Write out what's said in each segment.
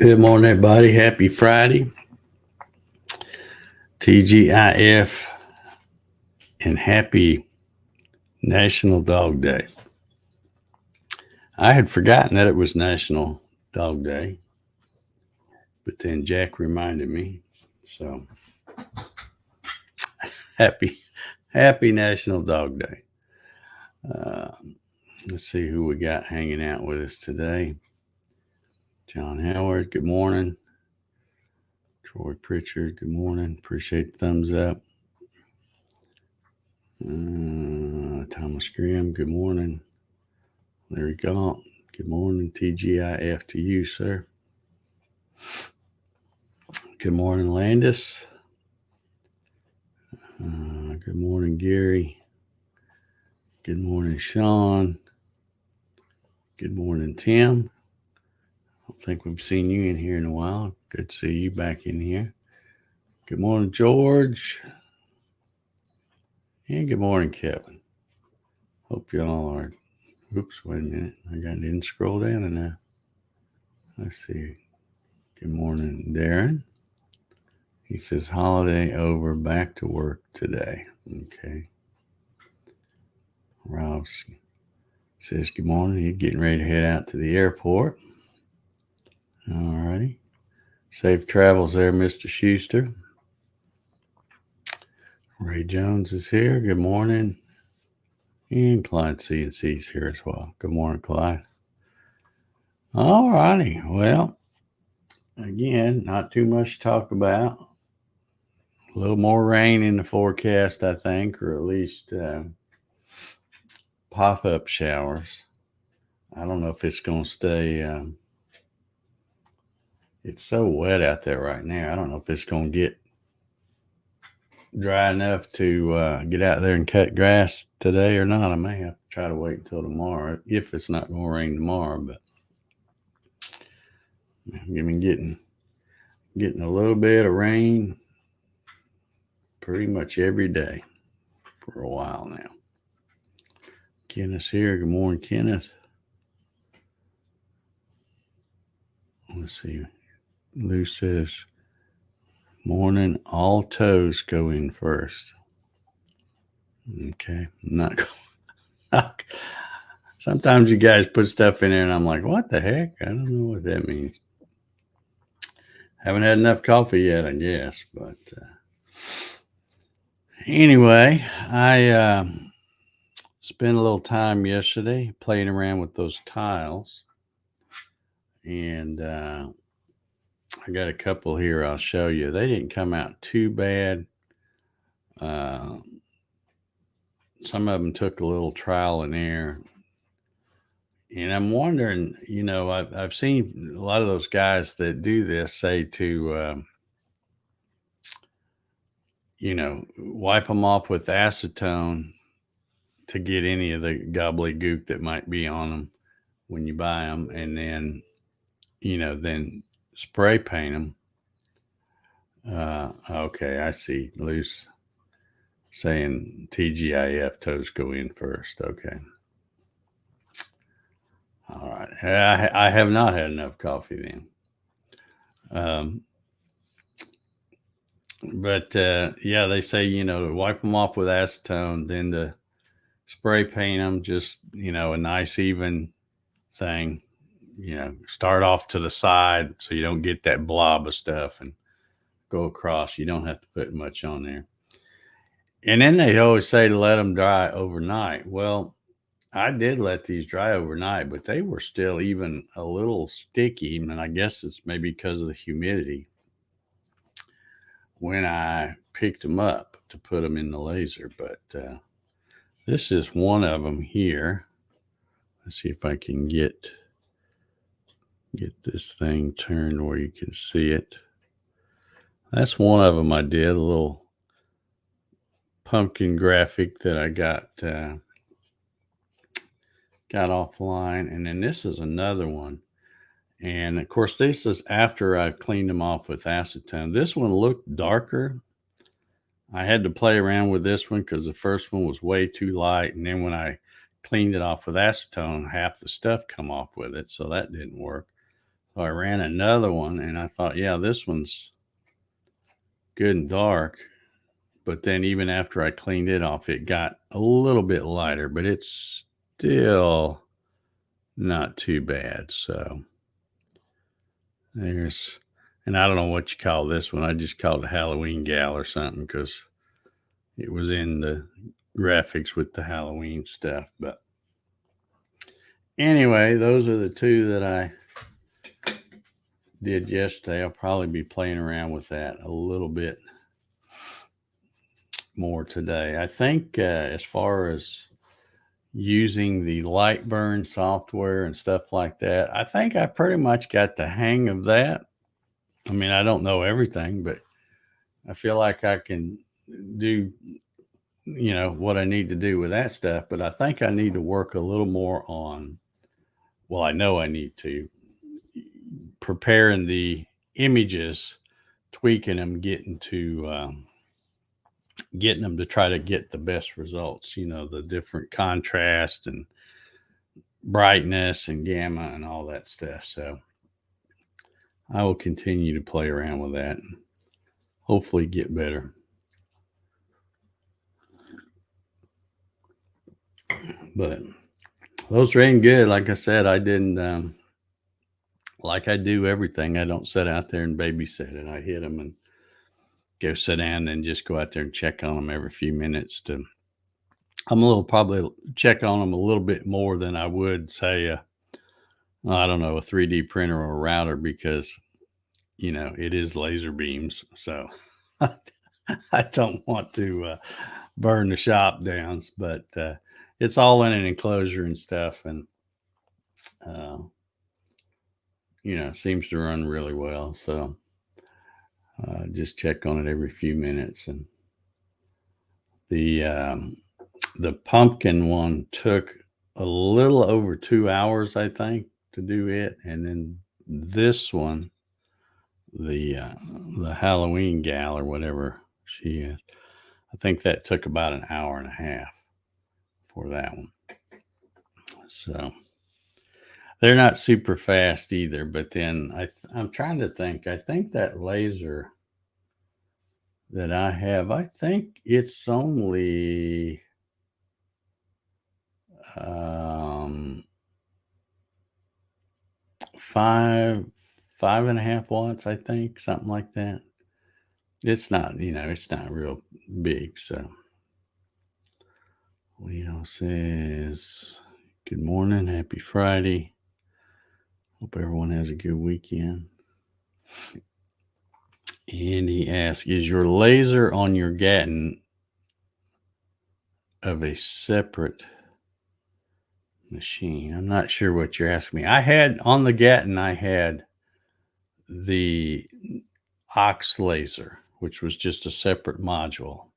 Good morning, everybody. Happy Friday. TGIF and happy National Dog Day. I had forgotten that it was National Dog Day, but then Jack reminded me. So happy National Dog Day. Let's see who we got hanging out with us today. John Howard, good morning. Troy Pritchard, good morning. Appreciate the thumbs up. Thomas Grimm, good morning. Larry Gaunt, good morning. TGIF to you, sir. Good morning, Landis. Good morning, Gary. Good morning, Sean. Good morning, Tim. I don't think we've seen you in here in a while. Good to see you back in here. Good morning, George. And good morning, Kevin. Hope y'all are. Oops, wait a minute. I didn't scroll down enough. Let's see. Good morning, Darren. He says, holiday over, back to work today. Okay. Ralph says, good morning. He's getting ready to head out to the airport. All righty. Safe travels there, Mr. Schuster. Ray Jones is here. Good morning. And Clyde CNC is here as well. Good morning, Clyde. All righty. Well, again, not too much to talk about. A little more rain in the forecast, I think, or at least pop-up showers. I don't know if it's going to stay. It's so wet out there right now. I don't know if it's going to get dry enough to get out there and cut grass today or not. I may have to try to wait until tomorrow if it's not going to rain tomorrow. But I've been getting a little bit of rain pretty much every day for a while now. Kenneth's here. Good morning, Kenneth. Let's see. Lou says, morning, all toes go in first. Okay. I'm not going. Sometimes you guys put stuff in there and I'm like, what the heck? I don't know what that means. Haven't had enough coffee yet, I guess. But anyway, I spent a little time yesterday playing around with those tiles. And I got a couple here I'll show you. They didn't come out too bad. Some of them took a little trial and error. And I'm wondering, I've seen a lot of those guys that do this say to, wipe them off with acetone to get any of the gobbledygook that might be on them when you buy them. And then, then spray paint them. Okay, I see. Loose saying TGIF, toes go in first. Okay. All right. I have not had enough coffee then. But yeah, they say, wipe them off with acetone, then to spray paint them, just, a nice even thing. Start off to the side so you don't get that blob of stuff and go across. You don't have to put much on there. And then they always say to let them dry overnight. Well, I did let these dry overnight, but they were still even a little sticky. And I guess it's maybe because of the humidity when I picked them up to put them in the laser. But this is one of them here. Let's see if I can get this thing turned where you can see it. That's one of them I did, a little pumpkin graphic that I got offline. And then this is another one. And of course, this is after I cleaned them off with acetone. This one looked darker. I had to play around with this one because the first one was way too light. And then when I cleaned it off with acetone, half the stuff come off with it. So that didn't work. So I ran another one and I thought, yeah, this one's good and dark. But then even after I cleaned it off, it got a little bit lighter, but it's still not too bad. So there's, and I don't know what you call this one. I just called it Halloween Gal or something because it was in the graphics with the Halloween stuff. But anyway, those are the two that I did yesterday. I'll probably be playing around with that a little bit more today. I think as far as using the Lightburn software and stuff like that, I think I pretty much got the hang of that. I mean, I don't know everything, but I feel like I can do, what I need to do with that stuff. But I think I need to work a little more on, well, I know I need to preparing the images, tweaking them, getting them to try to get the best results, the different contrast and brightness and gamma and all that stuff. So I will continue to play around with that and hopefully get better. But those ran good. Like I said, I didn't, like I do everything. I don't sit out there and babysit it. I hit them and go sit down and just go out there and check on them every few minutes probably check on them a little bit more than I would say, I don't know, a 3D printer or a router because, it is laser beams. So I don't want to burn the shop down, but it's all in an enclosure and stuff. And, seems to run really well. So just check on it every few minutes. And the pumpkin one took a little over 2 hours, I think, to do it. And then this one, the Halloween Gal or whatever she is, I think that took about an hour and a half for that one. So they're not super fast either. But then I'm trying to think. I think that laser that I have, I think it's only 5.5 watts, I think, something like that. It's not, it's not real big. So Leo says, good morning, happy Friday. Hope everyone has a good weekend. And he asks, is your laser on your Gatton of a separate machine? I'm not sure what you're asking me. I had on the Gatton, I had the Ox laser, which was just a separate module.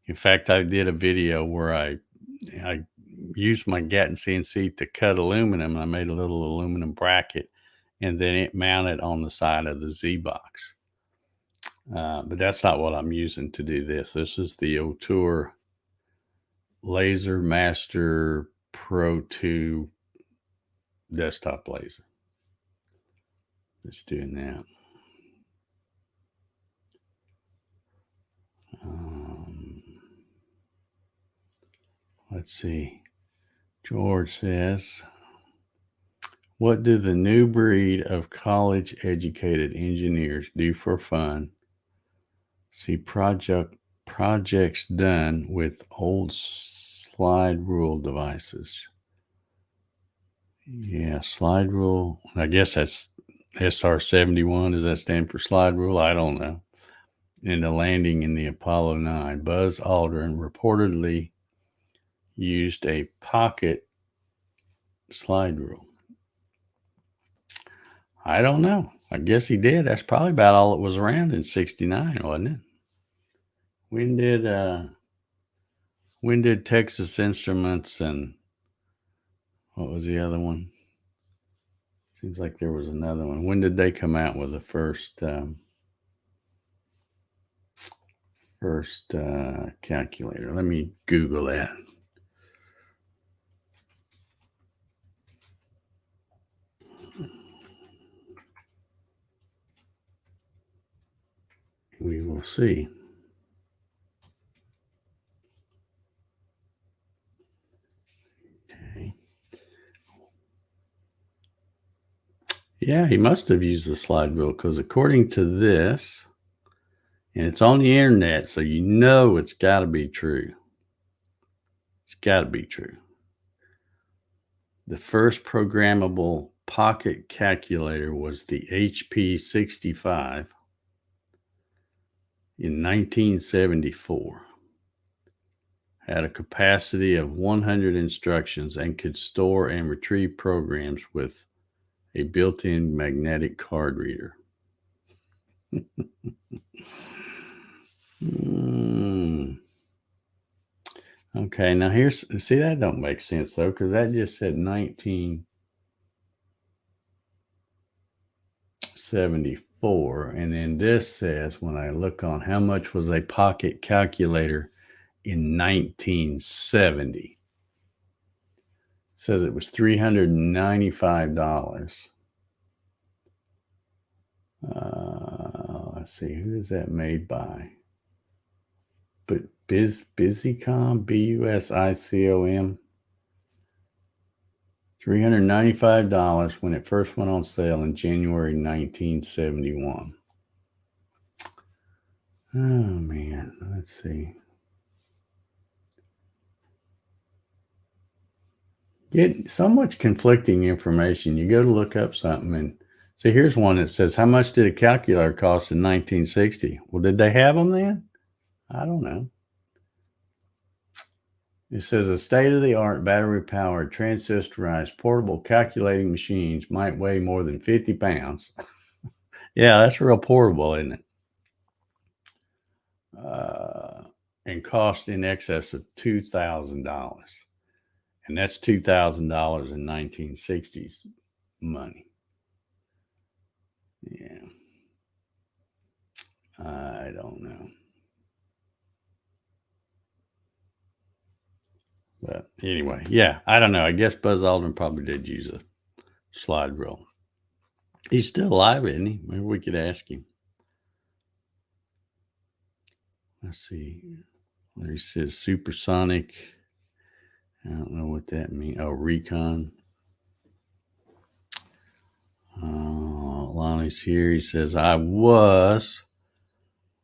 In fact, I did a video where I used my Gatton CNC to cut aluminum. I made a little aluminum bracket and then it mounted on the side of the Z box. But that's not what I'm using to do this. This is the Otour Laser Master Pro 2 desktop laser. Just doing that. Let's see. George says, what do the new breed of college-educated engineers do for fun? See projects done with old slide rule devices. Yeah, slide rule. I guess that's SR-71. Does that stand for slide rule? I don't know. And the landing in the Apollo 9. Buzz Aldrin reportedly used a pocket slide rule. I don't know. I guess he did. That's probably about all that was around in '69, wasn't it? When did Texas Instruments and what was the other one? Seems like there was another one. When did they come out with the first calculator? Let me Google that. We will see. Okay. Yeah, he must have used the slide rule because according to this, and it's on the internet, so you know it's got to be true. It's got to be true. The first programmable pocket calculator was the HP 65 in 1974. Had a capacity of 100 instructions and could store and retrieve programs with a built-in magnetic card reader. Okay, now see, that don't make sense though, because that just said 1974, and then this says when I look on how much was a pocket calculator in 1970, it says it was $395. Let's see, who is that made by? But Busicom, BUSICOM. $395 when it first went on sale in January 1971. Oh man, let's see. Get so much conflicting information. You go to look up something and see, here's one that says, how much did a calculator cost in 1960? Well, did they have them then? I don't know. It says a state-of-the-art battery-powered transistorized portable calculating machines might weigh more than 50 pounds. Yeah, that's real portable, isn't it? And cost in excess of $2,000. And that's $2,000 in 1960s money. Yeah. I don't know. But anyway, yeah, I don't know. I guess Buzz Aldrin probably did use a slide rule. He's still alive, isn't he? Maybe we could ask him. Let's see. He says supersonic. I don't know what that means. Oh, recon. Lonnie's here. He says, I was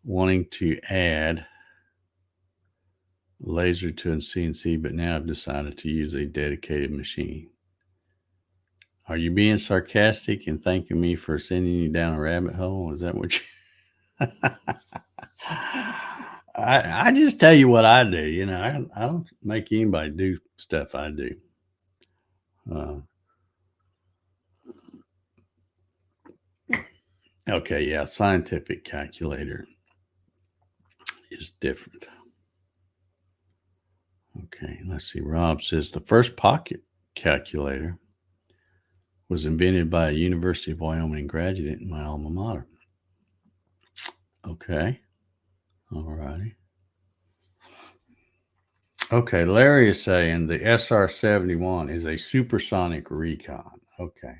wanting to add laser to a CNC, but now I've decided to use a dedicated machine. Are you being sarcastic and thanking me for sending you down a rabbit hole? Is that what you... I just tell you what I do. You know, I don't make anybody do stuff I do. Okay, yeah, scientific calculator is different. Okay, let's see. Rob says the first pocket calculator was invented by a University of Wyoming graduate in my alma mater. Okay. All righty. Okay, Larry is saying the SR-71 is a supersonic recon. Okay.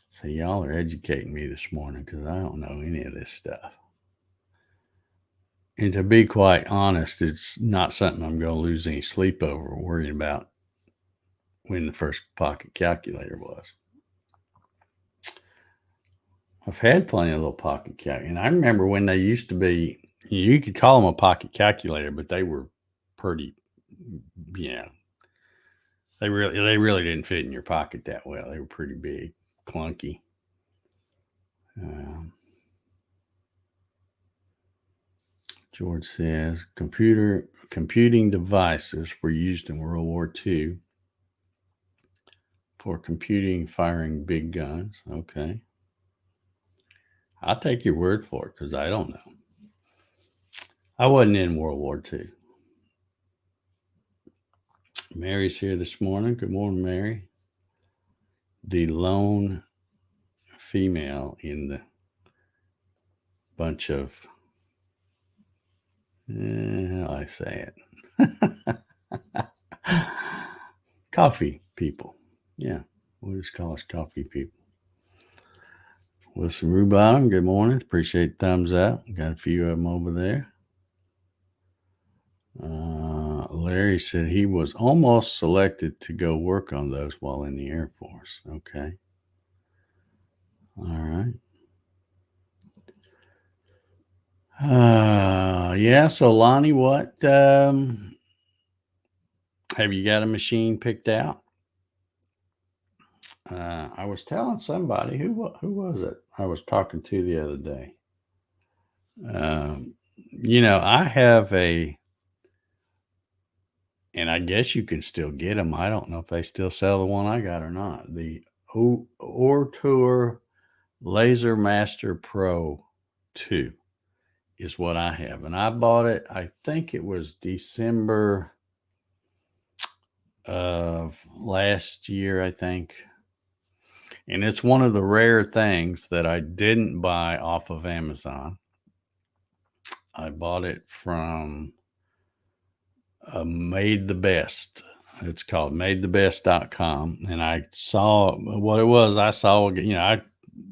So y'all are educating me this morning because I don't know any of this stuff. And to be quite honest, it's not something I'm going to lose any sleep over worrying about when the first pocket calculator was. I've had plenty of little pocket calculators. And I remember when they used to be, you could call them a pocket calculator, but they were pretty, they really didn't fit in your pocket that well. They were pretty big, clunky. George says computing devices were used in World War II for computing firing big guns. Okay. I'll take your word for it because I don't know. I wasn't in World War II. Mary's here this morning. Good morning, Mary. The lone female in the bunch of, how I say it, coffee people. Yeah, we'll just call us coffee people. Wilson Rubottom, good morning. Appreciate the thumbs up. Got a few of them over there. Larry said he was almost selected to go work on those while in the Air Force. Okay. All right. Yeah. So Lonnie, what have you got a machine picked out? I was telling somebody who was it I was talking to the other day. I have and I guess you can still get them. I don't know if they still sell the one I got or not. The Ortour Laser Master Pro 2 is what I have. And I bought it, I think it was December of last year, I think. And it's one of the rare things that I didn't buy off of Amazon. I bought it from Made the Best. It's called madethebest.com. And I saw what it was. I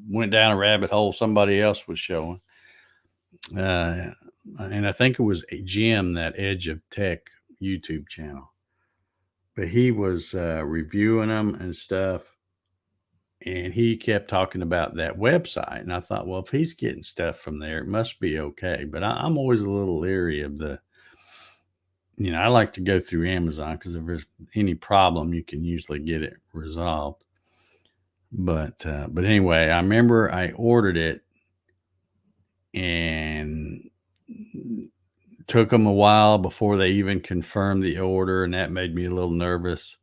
went down a rabbit hole somebody else was showing. And I think it was Jim, that Edge of Tech YouTube channel. But he was reviewing them and stuff. And he kept talking about that website. And I thought, well, if he's getting stuff from there, it must be okay. But I'm always a little leery of I like to go through Amazon because if there's any problem, you can usually get it resolved. But anyway, I remember I ordered it and took them a while before they even confirmed the order. And that made me a little nervous.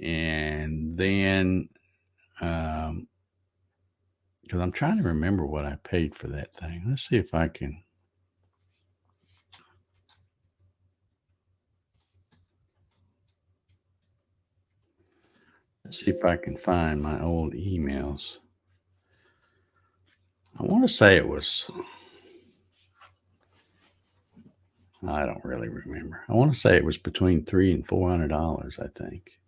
And then, because I'm trying to remember what I paid for that thing. Let's see if I can. Let's see if I can find my old emails. I want to say it was, I don't really remember. I want to say it was between $300 and $400, I think.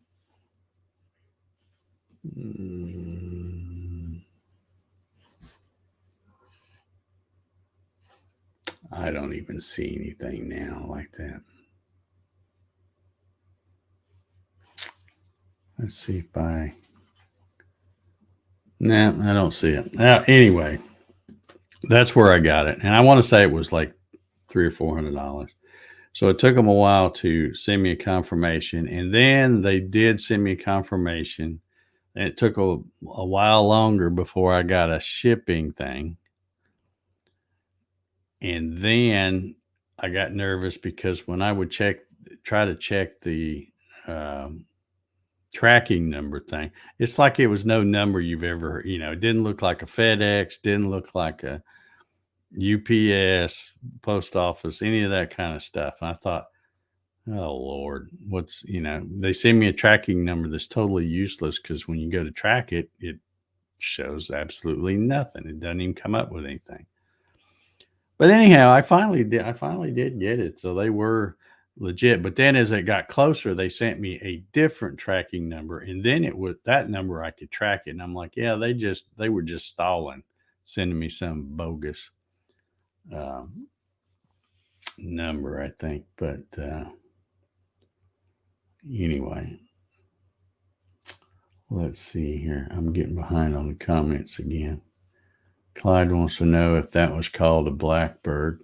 I don't even see anything now like that. Let's see if I. No, I don't see it. Anyway, that's where I got it, and I want to say it was like $300 or $400. So it took them a while to send me a confirmation, and then they did send me a confirmation, and it took a while longer before I got a shipping thing. And then I got nervous because when I would try to check the tracking number thing, it's like it was no number you've ever, it didn't look like a FedEx, didn't look like a UPS, post office, any of that kind of stuff. And I thought, oh Lord, they send me a tracking number that's totally useless because when you go to track it, it shows absolutely nothing. It doesn't even come up with anything. But anyhow, I finally did get it. So they were legit. But then as it got closer, they sent me a different tracking number. And then it was that number I could track it. And I'm like, yeah, they were just stalling, sending me some bogus number, I think. But anyway, let's see here. I'm getting behind on the comments again. Clyde wants to know if that was called a Blackbird.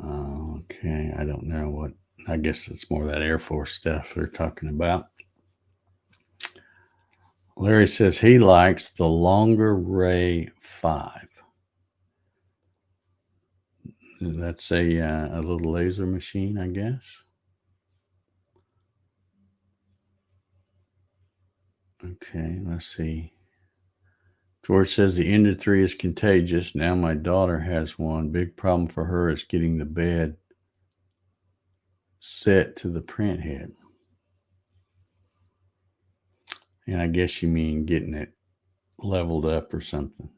Okay, I don't know what. I guess it's more that Air Force stuff they're talking about. Larry says he likes the Longer Ray 5. That's a little laser machine, I guess. Okay, let's see. George says the Ender 3 is contagious. Now my daughter has one. Big problem for her is getting the bed set to the print head. And I guess you mean getting it leveled up or something.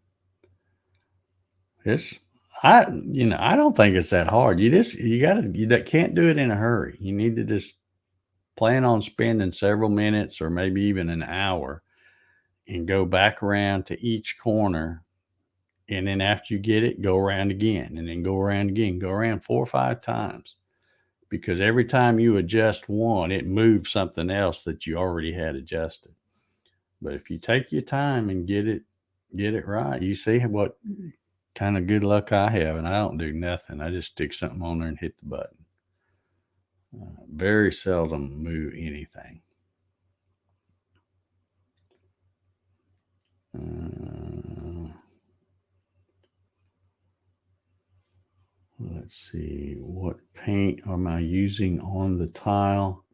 I don't think it's that hard. You can't do it in a hurry. You need to just plan on spending several minutes or maybe even an hour and go back around to each corner. And then after you get it, go around again and then go around again, go around 4 or 5 times, because every time you adjust one, it moves something else that you already had adjusted. But if you take your time and get it right, you see what kind of good luck I have. And I don't do nothing. I just stick something on there and hit the button. Very seldom move anything. Let's see, what paint am I using on the tile?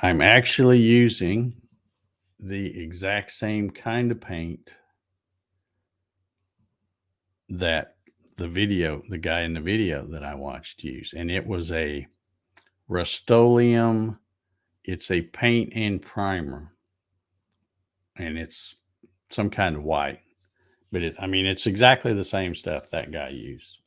I'm actually using the exact same kind of paint that the guy in the video that I watched use. And it was a Rust-Oleum. It's a paint and primer. And it's some kind of white. But it's exactly the same stuff that guy used.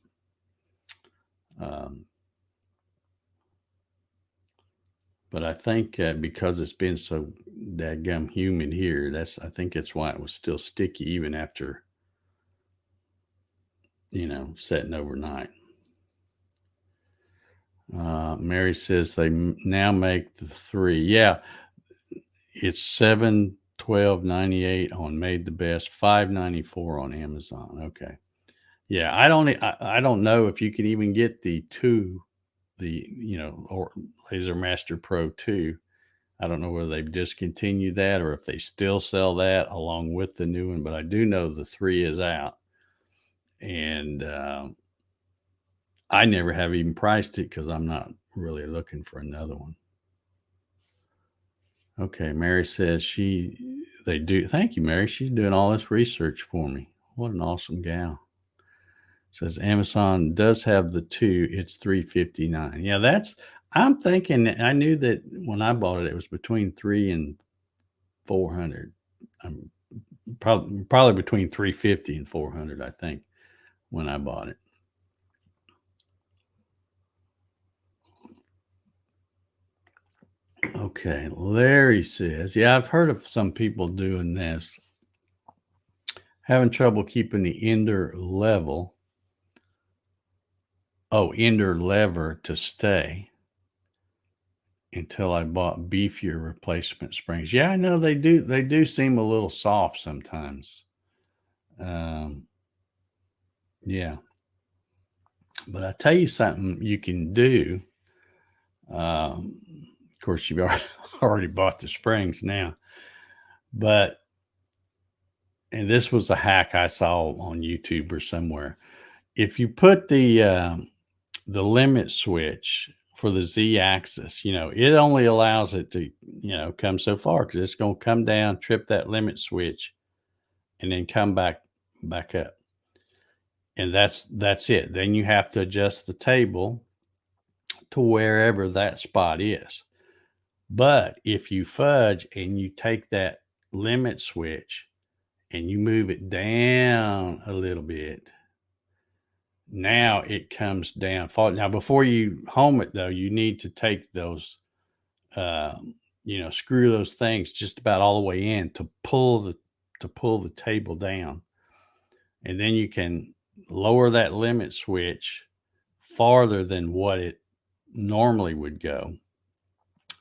But I think because it's been so dadgum humid here, I think that's why it was still sticky even after, setting overnight. Mary says they now make the 3. Yeah, it's $712.98 on Made the Best, $5.94 on Amazon. Okay. Yeah, I don't know if you can even get the 2, or Laser Master Pro 2. I don't know whether they've discontinued that or if they still sell that along with the new one, but I do know the 3 is out. And I never have even priced it because I'm not really looking for another one. Okay, Mary says they do. Thank you, Mary. She's doing all this research for me. What an awesome gal. Says Amazon does have the 2. It's $359. Yeah, I'm thinking. I knew that when I bought it, it was between $300 and $400. Probably between $350 and $400. I think when I bought it. Okay, Larry says, yeah, I've heard of some people doing this. Having trouble keeping the ender level. Oh, ender lever to stay until I bought beefier replacement springs. Yeah, I know they do. They do seem a little soft sometimes. Yeah. But I tell you something you can do. Of course, you've already bought the springs now. And this was a hack I saw on YouTube or somewhere. If you put the limit switch for the Z axis, it only allows it to, come so far because it's going to come down, trip that limit switch, and then come back up. And that's it. Then you have to adjust the table to wherever that spot is. But if you fudge and you take that limit switch and you move it down a little bit, now it comes down. Now, before you home it, though, you need to take those, screw those things just about all the way in to pull the table down, and then you can lower that limit switch farther than what it normally would go,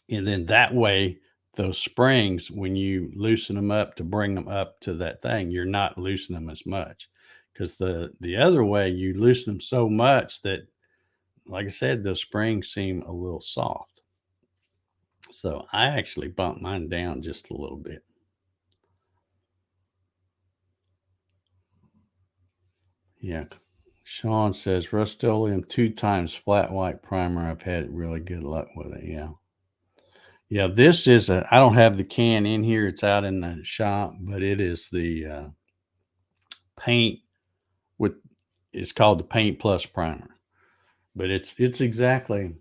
and then that way, those springs, when you loosen them up to bring them up to that thing, you're not loosening them as much. Because the other way, you loosen them so much that, like I said, the springs seem a little soft. So I actually bumped mine down just a little bit. Yeah. Sean says Rust-Oleum 2 times flat white primer. I've had really good luck with it. Yeah. Yeah, this is I don't have the can in here. It's out in the shop, but it is the paint with it's called the Paint Plus primer. But it's exactly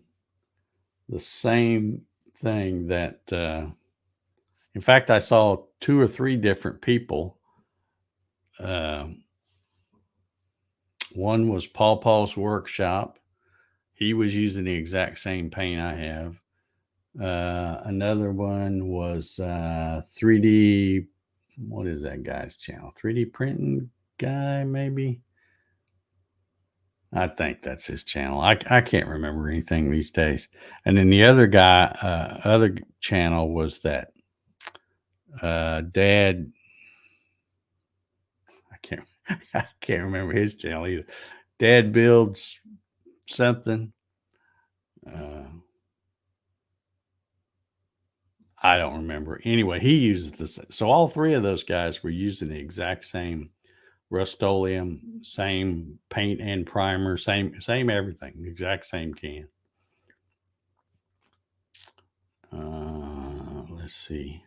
the same thing that in fact I saw two or three different people. Uh, one was Paul's workshop. He was using the exact same paint I have. Another one was 3D. What is that guy's channel? 3D printing guy, maybe. I think that's his channel. I can't remember anything these days. And then the other guy, other channel was that dad. I can't I can't remember his channel either. Dad builds something. Uh, I don't remember. Anyway, he uses this. So all three of those guys were using the exact same Rust-Oleum, same paint and primer, same everything, exact same can. Let's see.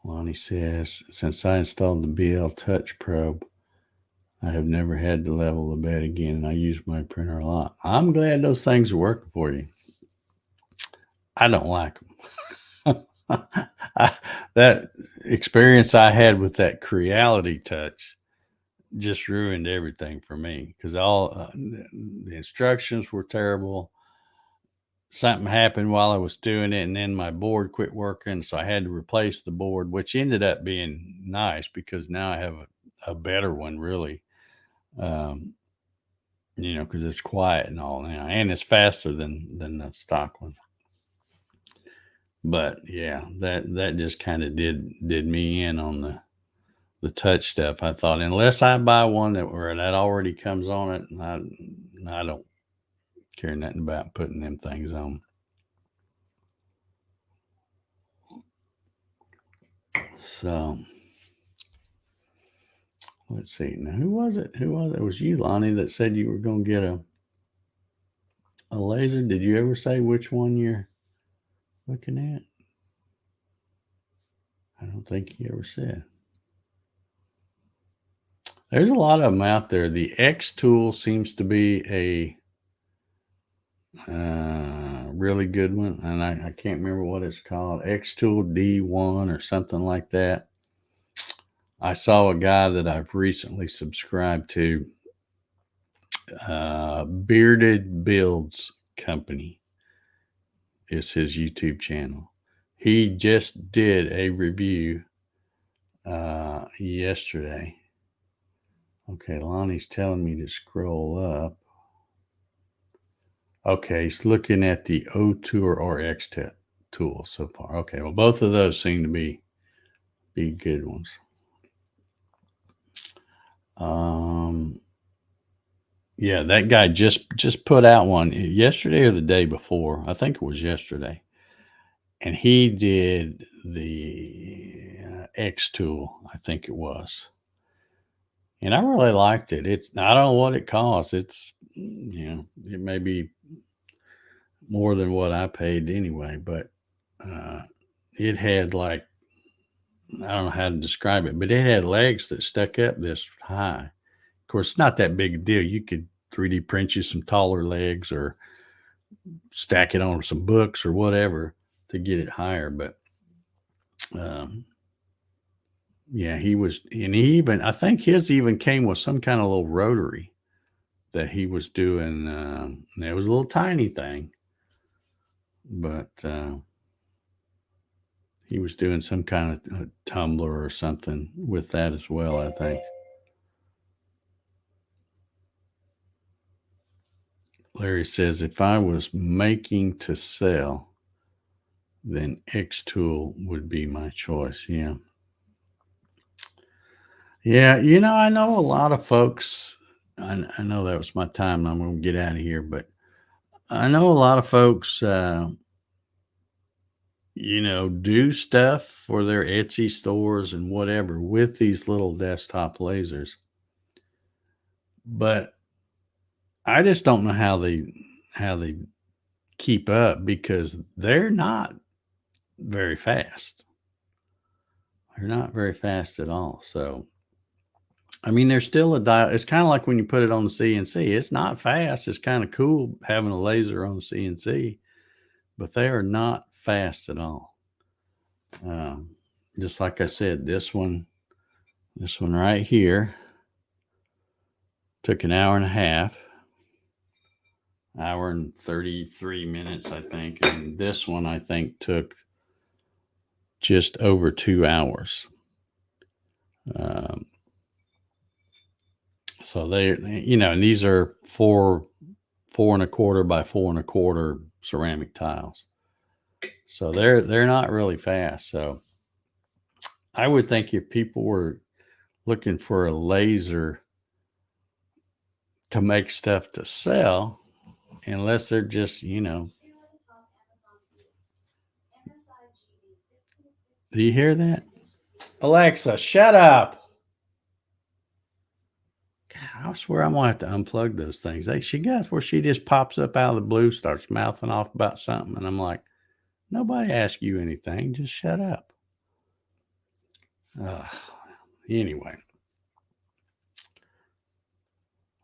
Lonnie says, since I installed the BL Touch Probe, I have never had to level the bed again, and I use my printer a lot. I'm glad those things are working for you. I don't like them. That experience I had with that Creality Touch just ruined everything for me because all the instructions were terrible. Something happened while I was doing it, and then my board quit working, so I had to replace the board, which ended up being nice because now I have a better one, really. Um, because it's quiet and all now, and it's faster than the stock one. But yeah, that just kind of did me in on the touch stuff. I thought unless I buy one where that already comes on it, I don't care nothing about putting them things on. So let's see. Now, who was it? Who was it? It was you, Lonnie, that said you were going to get a laser. Did you ever say which one you're looking at? I don't think you ever said. There's a lot of them out there. The X tool seems to be a really good one, and I can't remember what it's called. X tool D1 or something like that. I saw a guy that I've recently subscribed to, Bearded Builds Company is his YouTube channel. He just did a review yesterday. Okay, Lonnie's telling me to scroll up. Okay, he's looking at the O-Tour or X-Tech tool so far. Okay, well, both of those seem to be good ones. Yeah, that guy just put out one yesterday or the day before. I think it was yesterday, and he did the X tool. I think it was, and I really liked it. I don't know what it costs. It's it may be more than what I paid anyway, but it had like I don't know how to describe it, but it had legs that stuck up this high. Of course, it's not that big a deal. You could 3D print you some taller legs or stack it on some books or whatever to get it higher. But yeah, he was, and he even, I think his even came with some kind of little rotary that he was doing. It was a little tiny thing, but he was doing some kind of tumbler or something with that as well, I think. Larry says, if I was making to sell, then X tool would be my choice. Yeah. Yeah. I know a lot of folks. I know that was my time. I'm going to get out of here, but I know a lot of folks, do stuff for their Etsy stores and whatever with these little desktop lasers. But I just don't know how they keep up because they're not very fast. They're not very fast at all. So, I mean, there's still a dial. It's kind of like when you put it on the CNC. It's not fast. It's kind of cool having a laser on the CNC, but they are not fast at all. Just like I said, this one right here took an hour and a half, hour and 33 minutes, I think. And this one, I think, took just over 2 hours. Um, so and these are four and a quarter by 4 1/4 ceramic tiles. So they're not really fast. So I would think if people were looking for a laser to make stuff to sell, unless they're just, do you hear that? Alexa, shut up. God, I swear I'm gonna have to unplug those things. She got where she just pops up out of the blue, starts mouthing off about something, and I'm like, nobody asked you anything. Just shut up. Anyway,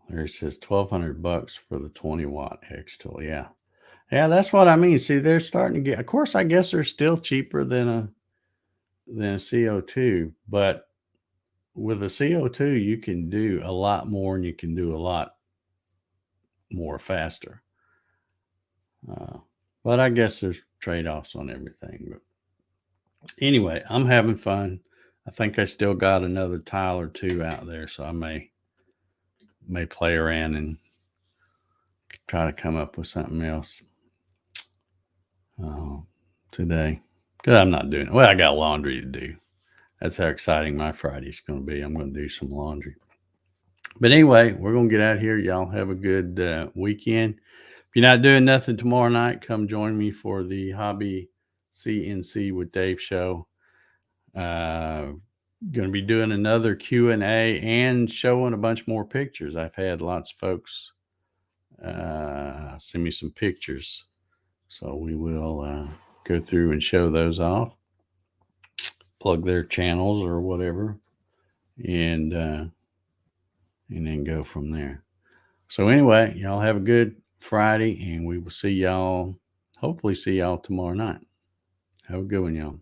there it says $1,200 for the 20-watt X tool. Yeah, that's what I mean. See, they're starting to get. Of course, I guess they're still cheaper than a CO2, but with a CO2, you can do a lot more, and you can do a lot more faster. But I guess there's trade-offs on everything. But anyway, I'm having fun. I think I still got another tile or two out there, so I may play around and try to come up with something else today. Because I'm not doing it. Well, I got laundry to do. That's how exciting my Friday's going to be. I'm going to do some laundry. But anyway, we're going to get out of here. Y'all have a good weekend. If you're not doing nothing tomorrow night, come join me for the Hobby CNC with Dave show. Going to be doing another Q&A and showing a bunch more pictures. I've had lots of folks send me some pictures, so we will go through and show those off, plug their channels or whatever, and then go from there. So anyway, y'all have a good Friday, and we will hopefully see y'all tomorrow night. Have a good one, y'all.